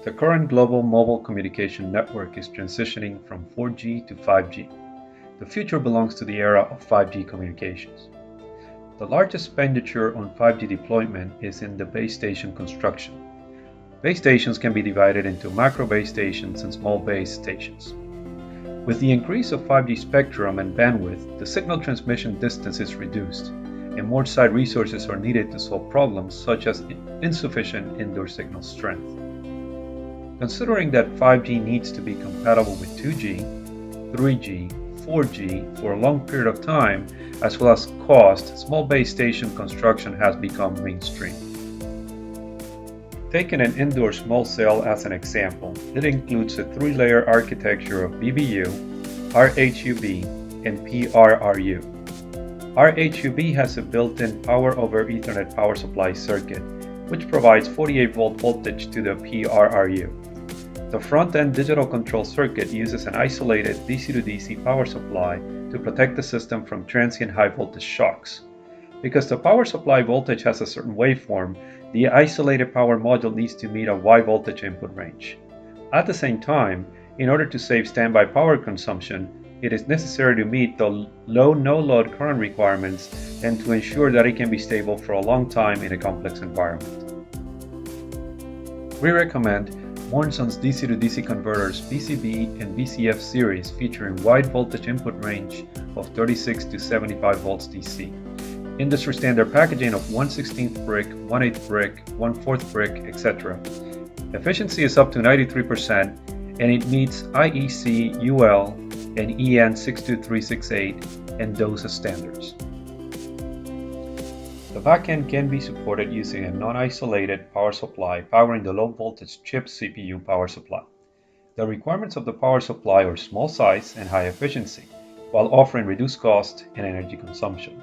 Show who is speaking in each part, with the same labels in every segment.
Speaker 1: The current global mobile communication network is transitioning from 4G to 5G. The future belongs to the era of 5G communications. The largest expenditure on 5G deployment is in the base station construction. Base stations can be divided into macro base stations and small base stations. With the increase of 5G spectrum and bandwidth, the signal transmission distance is reduced, and more site resources are needed to solve problems such as insufficient indoor signal strength. Considering that 5G needs to be compatible with 2G, 3G, 4G for a long period of time, as well as cost, small base station construction has become mainstream. Taking an indoor small cell as an example, it includes a three-layer architecture of BBU, RHUB, and PRRU. RHUB has a built-in Power over Ethernet power supply circuit, which provides 48-volt voltage to the PRRU. The front-end digital control circuit uses an isolated DC-to-DC power supply to protect the system from transient high-voltage shocks. Because the power supply voltage has a certain waveform, the isolated power module needs to meet a wide voltage input range. At the same time, in order to save standby power consumption, it is necessary to meet the low no-load current requirements and to ensure that it can be stable for a long time in a complex environment. We recommend Mornsun's DC-to-DC converters BCB and BCF series featuring wide voltage input range of 36 to 75 volts DC. Industry standard packaging of 1/16th brick, 1/8 brick, 1/4 brick, etc. Efficiency is up to 93% and it meets IEC UL and EN 62368 and DOSA standards. The backend can be supported using a non-isolated power supply powering the low-voltage chip CPU power supply. The requirements of the power supply are small size and high efficiency, while offering reduced cost and energy consumption.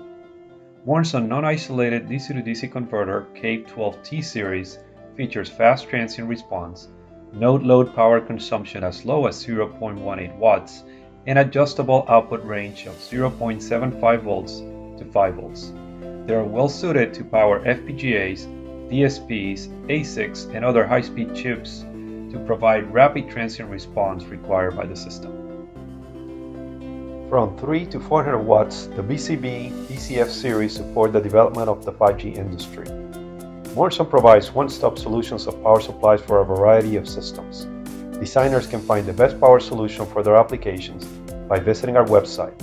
Speaker 1: Mornsun non-isolated DC-to-DC converter K12T series features fast transient response, node load power consumption as low as 0.18 watts, and adjustable output range of 0.75 volts to 5 volts. They are well suited to power FPGAs, DSPs, ASICs, and other high-speed chips to provide rapid transient response required by the system. From 3 to 400 watts, the BCB, BCF series support the development of the 5G industry. Mornsun provides one-stop solutions of power supplies for a variety of systems. Designers can find the best power solution for their applications by visiting our website